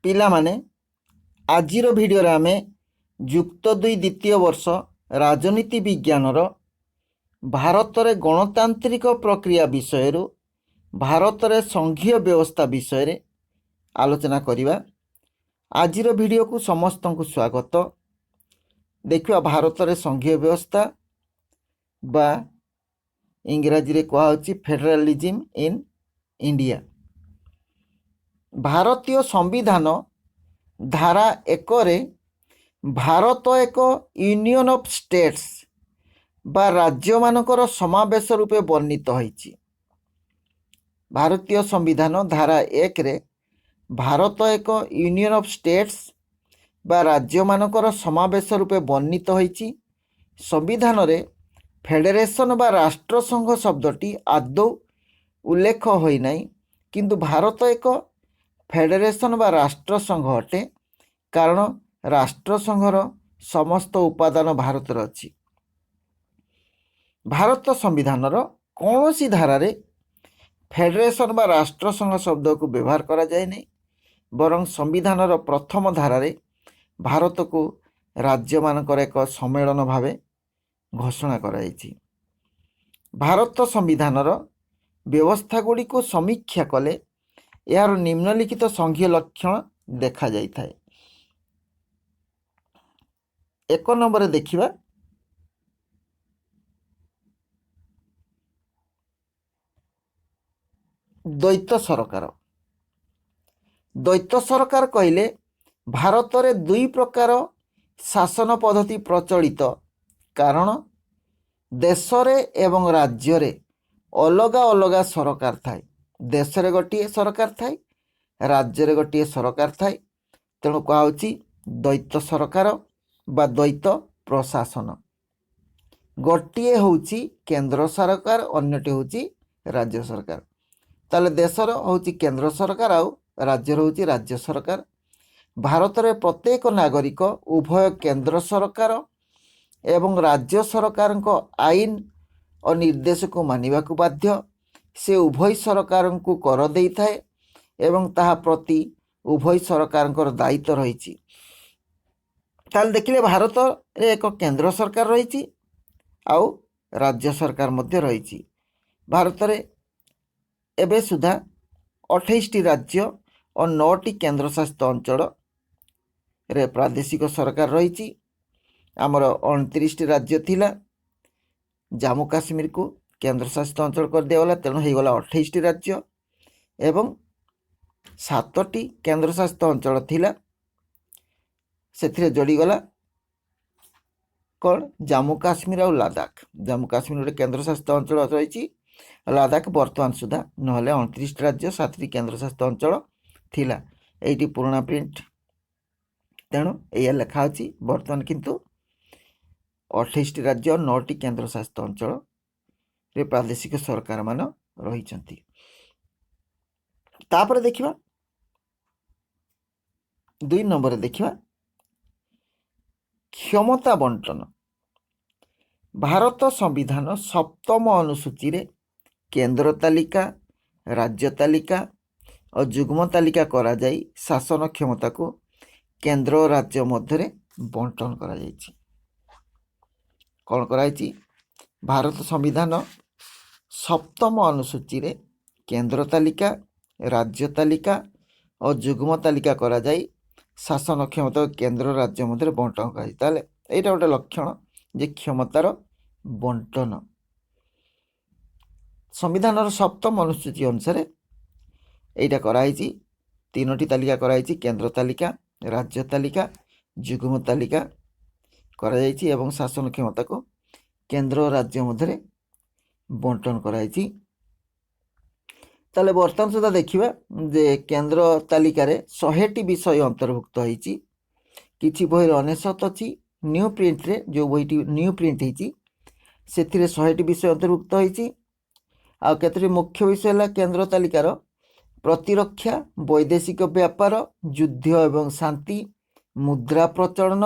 पिला माने आजिर भिडियो आमे युक्त 2 द्वितीय वर्ष राजनीति विज्ञान भारत रे गणतांत्रिक प्रक्रिया विषय भारत रे संघीय व्यवस्था विषय रे आलोचना करिबा। आजिर भिडियो को समस्त को स्वागत। देखिए भारत रे संघीय व्यवस्था बा इंग्राजी रे कहा होची फेडरलिज्म इन इंडिया। भारतीय संविधान धारा 1 रे भारत एक यूनियन ऑफ स्टेट्स बा राज्य मानकर समावेश रूपे वर्णित होईची। भारतीय संविधान धारा 1 रे भारत एक यूनियन ऑफ स्टेट्स बा राज्य मानकर समावेश रूपे वर्णित होईची। संविधान रे फेडरेशन बा राष्ट्र संघ शब्दटी आदौ उल्लेख होई नाही, किंतु भारत एक फेडरेशन बा राष्ट्र संघ अटे, कारण राष्ट्र संघर समस्त उपादान भारत अच्छी। भारत संविधान कौन सी धारा रे फेडरेशन बा राष्ट्र संघ शब्द को व्यवहार करा जाए नहीं, बरं संविधान प्रथम धारा रे भारत को राज्य मानकर एक सम्मेलन भावे घोषणा कराई। भारत संविधान व्यवस्था गुड़ी को समीक्षा कले यार निम्नलिखित संघीय लक्षण देखा जाई थाए। एक नंबर देखिबा द्वैत सरकार। द्वैत सरकार कहले भारत रे दुई प्रकार शासन पद्धति प्रचलित, कारण देश रे एवं राज्य रे अलग अलग सरकार थाए। देश रे गोटे सरकार थाए, राज्य रे गोटे सरकार थाए, तेणु कहाउची द्वैत सरकार बा द्वैत प्रशासन। गोटे होउची केंद्र सरकार, अन्यटी होउची राज्य सरकार। ताले देशर होउची केंद्र सरकार आउ राज्यर होउची राज्य सरकार। भारत रे प्रत्येक नागरिक उभय केंद्र सरकार एवं राज्य सरकार को आईन और निर्देश को मानिबा को बाध्य। से उभय सरकार को कर देई थाए एवं ताहा प्रति उभय सरकार को दायित्व रही। ताल देखिले भारत रे एक केंद्र सरकार रही आउ राज्य सरकार मध्य रही। भारत रे एबे सुधा 28 राज्य और 9 केंद्र शासित अंचल रे प्रादेशिक सरकार रही। आमर 29 राज्य थिला, जम्मू काश्मीर को केंद्र शासित अंचल कर दिया, तेणु हो गला 28 राज्य एवं 7 केंद्र शासित अंचल थिला, से जोड़ीगला कौन जम्मू काश्मीर और लद्दाख। जम्मू काश्मीर गोटे केंद्र शासित अंचल रही, लद्दाख बर्तमान सुधा ना 29 राज्य 7 केंद्र शासित अंचल थिला। एटी पुराना प्रिंट, तेणु यह लिखा अच्छी बर्तमान किंतु 28 राज्य और 9 केंद्र शासित अंचल रे प्रादेशिक सरकार मान रही। तापर देखिबा 2 नंबर देखिबा क्षमता बंटन। भारत संविधान सप्तम अनुसूची रे केंद्र तालिका, राज्य तालिका और जुग्म तालिका करा जाई शासन क्षमता को केंद्र और राज्य मध्य बंटन करा जायछि। कौन कराई? भारत संविधान सप्तम अनुसूची रे केंद्र तालिका, राज्य तालिका और जुग्म तालिका करा जाई शासन क्षमता केंद्र राज्य मध्य बंटन कराई। ताले एटा गोटे लक्षण जे क्षमतार बंटन। संविधान सप्तम अनुसूची अनुसार एटा कराई 3टी तालिका कराई, केंद्र तालिका, राज्य तालिका, जुग्म तालिका करा जायछि एवं शासन क्षमता को केंद्र और राज्य मध्य बंटन कराई। ताले वर्तमान सुधा देखिबा जे केंद्र तालिका रे 100टी विषय अंतर्भुक्त होईछि। किछि बही 99 अछि न्यू प्रिंट रे, जो बहीटी न्यू प्रिंट होईछि सेथिरे 100टी विषय अंतर्भुक्त होईछि। आ केतरी मुख्य विषय है केंद्र तालिकार प्रतिरक्षा, वैदेशिक व्यापार, युद्ध एवं शांति, मुद्रा प्रचलन,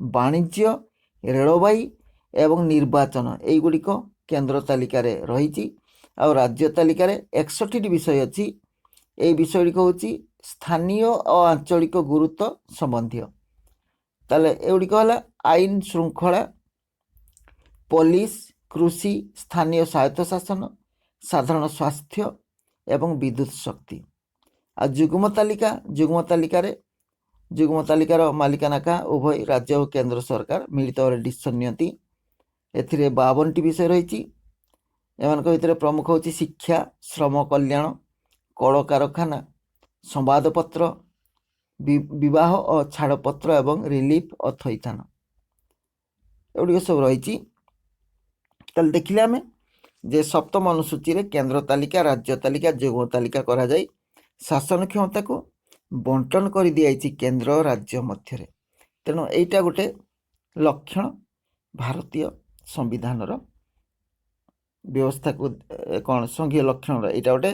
वाणिज्य, रेलवाई एवं निर्वाचन, यहीगुड़िक केंद्र तालिकार रही। आ राज्य तालिकार 61टी विषय अच्छी। ये विषय गुड़िक हूँ ସ୍ଥାନୀୟ ଓ ଆଞ୍ଚଳିକ ଗୁରୁତ୍ୱ ସମ୍ବନ୍ଧୀୟ। ତାହେଲେ ଏଗୁଡ଼ିକ ହେଲା ଆଇନ ଶୃଙ୍ଖଳା, ପୋଲିସ, କୃଷି, ସ୍ଥାନୀୟ ସ୍ୱାୟତ୍ତ ଶାସନ, ସାଧାରଣ ସ୍ୱାସ୍ଥ୍ୟ ଏବଂ ବିଦ୍ୟୁତ ଶକ୍ତି। ଆଉ ଯୁଗ୍ମ ତାଲିକାର ମାଲିକାନା କାହା? ଉଭୟ ରାଜ୍ୟ ଓ କେନ୍ଦ୍ର ସରକାର ମିଳିତ ଭାବରେ ଡିସିସନ ନିଅନ୍ତି। ଏଥିରେ 52ଟି ବିଷୟ ରହିଛି। ଏମାନଙ୍କ ଭିତରେ ପ୍ରମୁଖ ହେଉଛି ଶିକ୍ଷା, ଶ୍ରମ କଲ୍ୟାଣ, କଳକାରଖାନା, ସମ୍ବାଦପତ୍ର, ବିବାହ ଓ ଛାଡ଼ପତ୍ର ଏବଂ ରିଲିଫ ଓ ଥଇଥାନ, ଏଗୁଡ଼ିକ ସବୁ ରହିଛି। ତାହେଲେ ଦେଖିଲେ ଆମେ ଯେ ସପ୍ତମ ଅନୁସୂଚୀରେ କେନ୍ଦ୍ର ତାଲିକା, ରାଜ୍ୟ ତାଲିକା, ଯୁଗ୍ମ ତାଲିକା କରାଯାଇ ଶାସନ କ୍ଷମତାକୁ ବଣ୍ଟନ କରିଦିଆଯାଇଛି କେନ୍ଦ୍ର ଓ ରାଜ୍ୟ ମଧ୍ୟରେ। ତେଣୁ ଏଇଟା ଗୋଟେ ଲକ୍ଷଣ ଭାରତୀୟ ସମ୍ବିଧାନର ବ୍ୟବସ୍ଥାକୁ କ'ଣ ସଂଘୀୟ ଲକ୍ଷଣର ଏଇଟା ଗୋଟେ।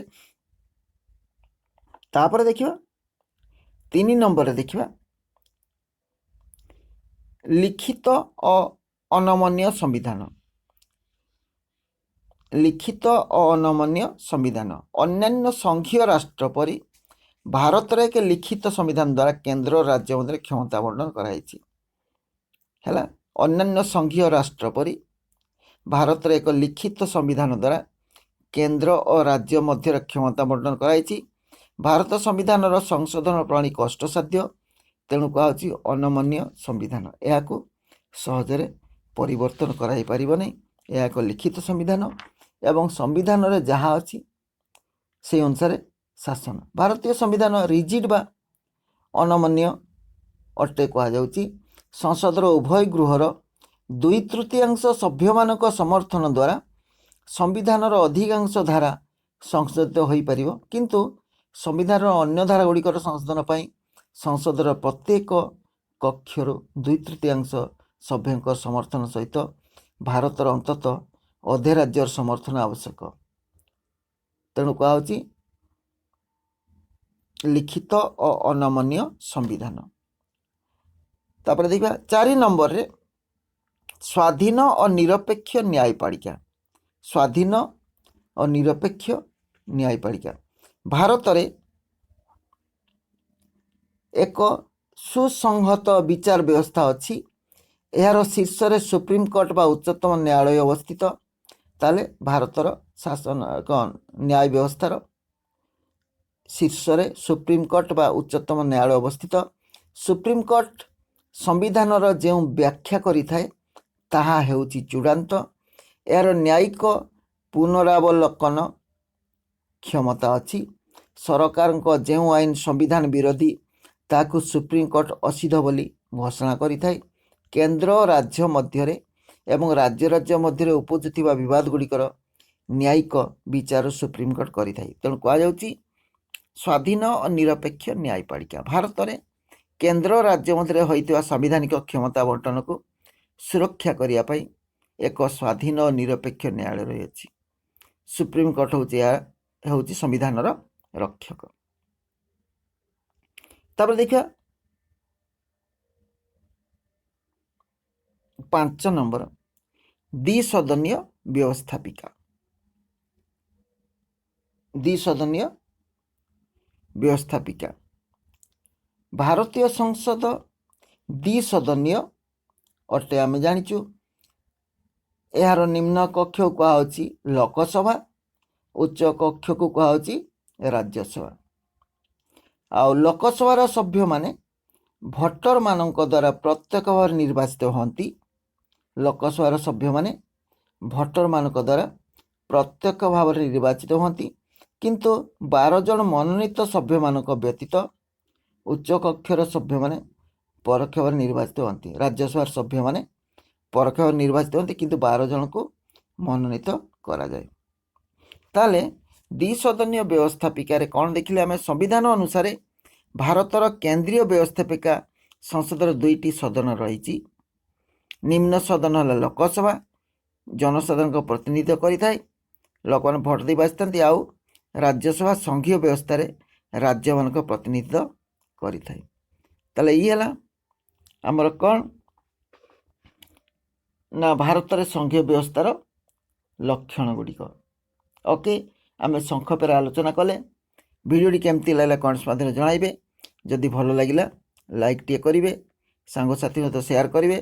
ତାପରେ ଦେଖିବା 3 ନମ୍ବରରେ ଦେଖିବା ଲିଖିତ ଓ ଅନମନ୍ୟ ସମ୍ବିଧାନ। ଲିଖିତ ଓ ଅନମନ୍ୟ ସମ୍ବିଧାନ ଅନ୍ୟାନ୍ୟ ସଂଘୀୟ ରାଷ୍ଟ୍ର ପରି ଭାରତରେ ଏକ ଲିଖିତ ସମ୍ବିଧାନ ଦ୍ୱାରା କେନ୍ଦ୍ର ଓ ରାଜ୍ୟ ମଧ୍ୟରେ କ୍ଷମତା ବଣ୍ଟନ କରାଯାଇଛି। ହେଲା, ଅନ୍ୟାନ୍ୟ ସଂଘୀୟ ରାଷ୍ଟ୍ର ପରି ଭାରତରେ ଏକ ଲିଖିତ ସମ୍ବିଧାନ ଦ୍ୱାରା କେନ୍ଦ୍ର ଓ ରାଜ୍ୟ ମଧ୍ୟରେ କ୍ଷମତା ବଣ୍ଟନ କରାଯାଇଛି। ଭାରତ ସମ୍ବିଧାନର ସଂଶୋଧନ ପ୍ରଣାଳୀ କଷ୍ଟସାଧ୍ୟ, ତେଣୁ କୁହାଯାଉଛି ଅନମନ୍ୟ ସମ୍ବିଧାନ। ଏହାକୁ ସହଜରେ ପରିବର୍ତ୍ତନ କରାଯାଇପାରିବ ନାହିଁ। ଏହା ଏକ ଲିଖିତ ସମ୍ବିଧାନ ଏବଂ ସମ୍ବିଧାନରେ ଯାହା ଅଛି ସେହି ଅନୁସାରେ ଶାସନ। ଭାରତୀୟ ସମ୍ବିଧାନ ରିଜିଡ୍ ବା ଅନମନ୍ୟ ଅଟେ କୁହାଯାଉଛି। ସଂସଦର ଉଭୟ ଗୃହର 2/3 ସଭ୍ୟମାନଙ୍କ ସମର୍ଥନ ଦ୍ୱାରା ସମ୍ବିଧାନର ଅଧିକାଂଶ ଧାରା ସଂଶୋଧିତ ହୋଇପାରିବ, କିନ୍ତୁ ସମ୍ବିଧାନର ଅନ୍ୟ ଧାରାଗୁଡ଼ିକର ସଂଶୋଧନ ପାଇଁ ସଂସଦର ପ୍ରତ୍ୟେକ କକ୍ଷରୁ 2/3 ସଭ୍ୟଙ୍କ ସମର୍ଥନ ସହିତ ଭାରତର ଅନ୍ତତଃ ଅଧେ ରାଜ୍ୟର ସମର୍ଥନ ଆବଶ୍ୟକ। ତେଣୁ କୁହାଯାଉଛି ଲିଖିତ ଓ ଅନମନ୍ୟ ସମ୍ବିଧାନ। ତାପରେ ଦେଖିବା 4 ନମ୍ବରରେ ସ୍ୱାଧୀନ ଓ ନିରପେକ୍ଷ ନ୍ୟାୟପାଳିକା। ସ୍ୱାଧୀନ ଓ ନିରପେକ୍ଷ ନ୍ୟାୟପାଳିକା ଭାରତରେ ଏକ ସୁସଂହତ ବିଚାର ବ୍ୟବସ୍ଥା ଅଛି। ଏହାର ଶୀର୍ଷରେ ସୁପ୍ରିମକୋର୍ଟ ବା ଉଚ୍ଚତମ ନ୍ୟାୟାଳୟ ଅବସ୍ଥିତ। ତାହେଲେ ଭାରତର ଶାସନ ନ୍ୟାୟ ବ୍ୟବସ୍ଥାର ଶୀର୍ଷରେ ସୁପ୍ରିମକୋର୍ଟ ବା ଉଚ୍ଚତମ ନ୍ୟାୟାଳୟ ଅବସ୍ଥିତ। ସୁପ୍ରିମକୋର୍ଟ ସମ୍ବିଧାନର ଯେଉଁ ବ୍ୟାଖ୍ୟା କରିଥାଏ ତାହା ହେଉଛି ଚୂଡ଼ାନ୍ତ। ଏହାର ନ୍ୟାୟିକ ପୁନରାବଲୋକନ କ୍ଷମତା ଅଛି। ସରକାରଙ୍କ ଯେଉଁ ଆଇନ ସମ୍ବିଧାନ ବିରୋଧୀ ତାହାକୁ ସୁପ୍ରିମକୋର୍ଟ ଅସିଦ୍ଧ ବୋଲି ଘୋଷଣା କରିଥାଏ। କେନ୍ଦ୍ର ଓ ରାଜ୍ୟ ମଧ୍ୟରେ ଏବଂ ରାଜ୍ୟ ମଧ୍ୟରେ ଉପୁଜୁଥିବା ବିବାଦଗୁଡ଼ିକର ନ୍ୟାୟିକ ବିଚାର ସୁପ୍ରିମକୋର୍ଟ କରିଥାଏ। ତେଣୁ କୁହାଯାଉଛି ସ୍ୱାଧୀନ ଓ ନିରପେକ୍ଷ ନ୍ୟାୟପାଳିକା। ଭାରତରେ କେନ୍ଦ୍ର ରାଜ୍ୟ ମଧ୍ୟରେ ହୋଇଥିବା ସାମ୍ବିଧାନିକ କ୍ଷମତା ବଣ୍ଟନକୁ ସୁରକ୍ଷା କରିବା ପାଇଁ ଏକ ସ୍ୱାଧୀନ ଓ ନିରପେକ୍ଷ ନ୍ୟାୟାଳୟ ରହିଅଛି। ସୁପ୍ରିମକୋର୍ଟ ହେଉଛି ସମ୍ବିଧାନର ରକ୍ଷକ। ତାପରେ ଦେଖିବା 5 ନମ୍ବର ଦ୍ୱିସଦନୀୟ ବ୍ୟବସ୍ଥାପିକା। ଦ୍ୱିସଦନୀୟ ବ୍ୟବସ୍ଥାପିକା ଭାରତୀୟ ସଂସଦ ଦ୍ୱିସଦନୀୟ ଅଟେ। ଆମେ ଜାଣିଛୁ ଏହାର ନିମ୍ନ କକ୍ଷକୁ କୁହାଯାଉଛି ଲୋକସଭା, ଉଚ୍ଚ କକ୍ଷକୁ କୁହାଯାଉଛି ରାଜ୍ୟସଭା। ଆଉ ଲୋକସଭାର ସଭ୍ୟମାନେ ଭୋଟରମାନଙ୍କ ଦ୍ୱାରା ପ୍ରତ୍ୟକ୍ଷ ଭାବରେ ନିର୍ବାଚିତ ହୁଅନ୍ତି। ଲୋକସଭାର ସଭ୍ୟମାନେ ଭୋଟରମାନଙ୍କ ଦ୍ୱାରା ପ୍ରତ୍ୟକ୍ଷ ଭାବରେ ନିର୍ବାଚିତ ହୁଅନ୍ତି, କିନ୍ତୁ 12 ଜଣ ମନୋନୀତ ସଭ୍ୟମାନଙ୍କ ବ୍ୟତୀତ ଉଚ୍ଚ କକ୍ଷର ସଭ୍ୟମାନେ ପରୋକ୍ଷ ଭାବରେ ନିର୍ବାଚିତ ହୁଅନ୍ତି। ରାଜ୍ୟସଭାର ସଭ୍ୟମାନେ ପରୋକ୍ଷ ଭାବରେ ନିର୍ବାଚିତ ହୁଅନ୍ତି, କିନ୍ତୁ 12 ଜଣଙ୍କୁ ମନୋନୀତ କରାଯାଏ। ତାହେଲେ ଦ୍ୱିସଦନୀୟ ବ୍ୟବସ୍ଥାପିକାରେ କ'ଣ ଦେଖିଲେ ଆମେ? ସମ୍ବିଧାନ ଅନୁସାରେ ଭାରତର କେନ୍ଦ୍ରୀୟ ବ୍ୟବସ୍ଥାପିକା ସଂସଦର 2ଟି ସଦନ ରହିଛି। ନିମ୍ନ ସଦନ ହେଲା ଲୋକସଭା, ଜନସାଧାରଣଙ୍କ ପ୍ରତିନିଧିତ୍ୱ କରିଥାଏ, ଲୋକମାନେ ଭୋଟ ଦେଇ ବାଛିଥାନ୍ତି। ଆଉ ରାଜ୍ୟସଭା ସଂଘୀୟ ବ୍ୟବସ୍ଥାରେ ରାଜ୍ୟମାନଙ୍କ ପ୍ରତିନିଧିତ୍ୱ କରିଥାଏ। ତାହେଲେ ଇଏ ହେଲା ଆମର କ'ଣ ନା ଭାରତରେ ସଂଘୀୟ ବ୍ୟବସ୍ଥାର ଲକ୍ଷଣ ଗୁଡ଼ିକ। ଓକେ, ଆମେ ସଂକ୍ଷେପରେ ଆଲୋଚନା କଲେ भिडियोटी केमती लागला कमेंट्स माध्यम जणाइबे जदि भल लगिला लाइक टे करेंगे सांगसाथी सहित शेयर करेंगे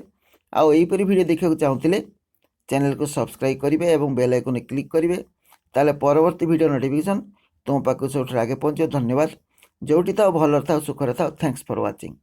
आउ यहीपरि भिडियो देखा चाहूँगे चैनल को सब्सक्राइब करेंगे और बेल आइकन क्लिक करेंगे ताले परवर्ती वीडियो नोटिफिकेशन तुम पाक सब आगे पहुँच। धन्यवाद। जोटी था भल था सुखरे था। Thanks for watching.